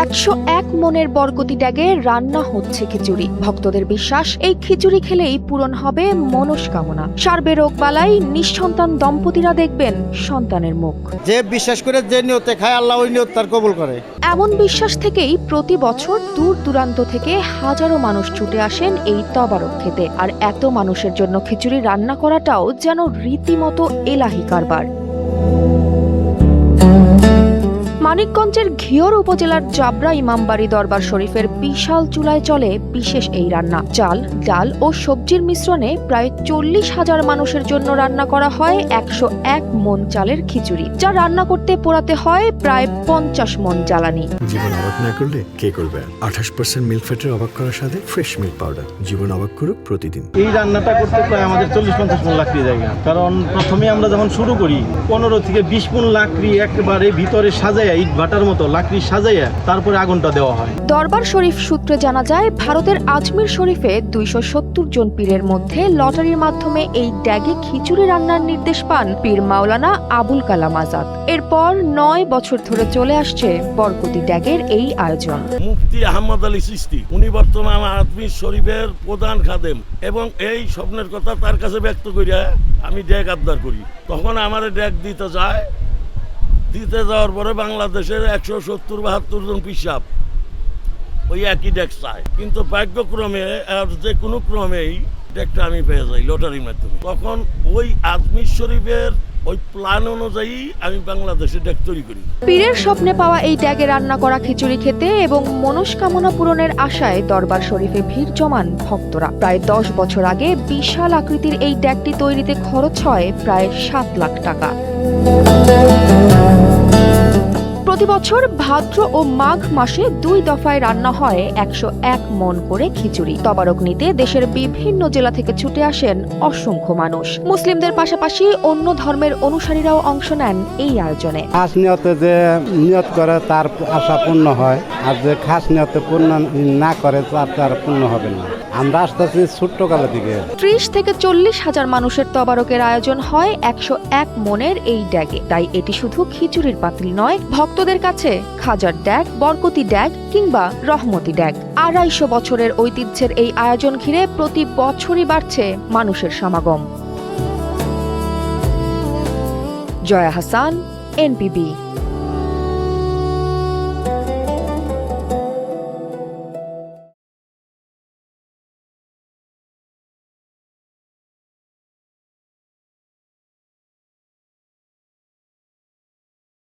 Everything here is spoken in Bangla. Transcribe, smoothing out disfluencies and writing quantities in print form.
101 মনের বরকতি ড্যাগে রান্না হচ্ছে খিচুড়ি। ভক্তদের বিশ্বাস, এই খিচুড়ি খেলেই পূরণ হবে মনস্কামনা। সারবে রোগবালাই, নিঃসন্তান দম্পতিরা দেখবেন সন্তানের মুখ। যে বিশ্বাস করে যে নিয়তে খায়, আল্লাহ ওই নিয়ত তার কবুল করে। এমন বিশ্বাস থেকেই প্রতি বছর দূর দূরান্ত থেকে হাজারো মানুষ ছুটে আসেন এই তবারক খেতে। আর এত মানুষের জন্য খিচুড়ি রান্না করাটাও যেন রীতিমতো এলাহি কারবার। মানিকগঞ্জের ঘিওর উপজেলার জাবরা ইমামবাড়ি দরবার শরীফের বিশাল চুলায় চলে বিশেষ এই রান্না। চাল, ডাল ও সবজির মিশ্রণে প্রায় 40,000 মানুষের জন্য রান্না করা হয় 101 মন চালের খিচুড়ি, যা রান্না করতে পোড়াতে হয় প্রায় 50 মন জ্বালানি। জীবন অবাক না করলে কে করবে? 28% মিল্ক ফ্যাটের অবাক করার সাথে ফ্রেশ মিল্ক পাউডার। জীবন অবাক করুক প্রতিদিন। এই রান্নাটা করতে প্রায় আমাদের 40-50 মণ লাকড়ি জায়গা, কারণ প্রথমে আমরা যখন শুরু করি 15 থেকে 20 মণ লাকড়ি একেবারে ভিতরে সাজাইয়া, ইট ভাটার মতো লাকড়ি সাজাইয়া তারপরে আগুনটা দেওয়া হয়। দরবার শরীফ সূত্রে জানা যায়, ভারতের আজমির শরীফে 270 জন পীরের মধ্যে লটারির মাধ্যমে এই ড্যাগে খিচুড়ি রান্নার নির্দেশ পান পীর মাওলানা আবুল কালাম আজাদ। এরপর 9 বছর ধরে চলে আসছে বরকতি ড্যাগের এই আয়োজন। মুফতি আহমদ আলী চিশতি, উনি বর্তমান আজমির শরীফের প্রধান খাদেম, এবং এই স্বপ্নের কথা তার কাছে ব্যক্ত করিয়া আমি ড্যাগ আবদার করি। তখন আমার ড্যাগ দিতে যাওয়ার পরে বাংলাদেশের 170-72 জন পিসাব ওই একই ডেক চায়, কিন্তু ভাগ্যক্রমে যে কোনো ক্রমেই ডেকটা আমি পেয়ে যাই লটারির মাধ্যমে। তখন ওই আজমির শরীফের ওই প্ল্যান অনুযায়ী আমি বাংলাদেশে ডেক তৈরি করি। পীরের স্বপ্নে পাওয়া এই ড্যাগে রান্না করা খিচুড়ি খেতে এবং মনস্কামনা পূরণের আশায় দরবার শরীফে ভিড় জমান ভক্তরা। প্রায় 10 বছর আগে বিশাল আকৃতির এই ড্যাগটি তৈরিতে খরচ হয় প্রায় 7 লাখ টাকা। প্রতি বছর ভাদ্র ও মাঘ মাসে 2 দফায় রান্না হয় 101 মন করে খিচুড়ি। তবারক নিতে দেশের বিভিন্ন জেলা থেকে ছুটে আসেন অসংখ্য মানুষ। মুসলিমদের পাশাপাশি অন্য ধর্মের অনুসারীরাও অংশ নেন এই আয়োজনে। খাস নিয়তে যে নিয়ত করে তার আশা পূর্ণ হয়, আর যে খাস নিয়তে পূর্ণ না করে তার পূর্ণ হবে না। আমরা আসতেছি ছোট্ট কালের দিকে। 30 থেকে 40 হাজার মানুষের তবারকের আয়োজন হয় 101 মনের এই ড্যাগে। তাই এটি শুধু খিচুড়ির পাতিল নয়, ভক্তদের কাছে খাজার ড্যাগ, বরকতি ড্যাগ কিংবা রহমতি ড্যাগ। 250 বছরের ঐতিহ্যের এই আয়োজন ঘিরে প্রতি বছরই বাড়ছে মানুষের সমাগম। জয়া হাসান, NPB।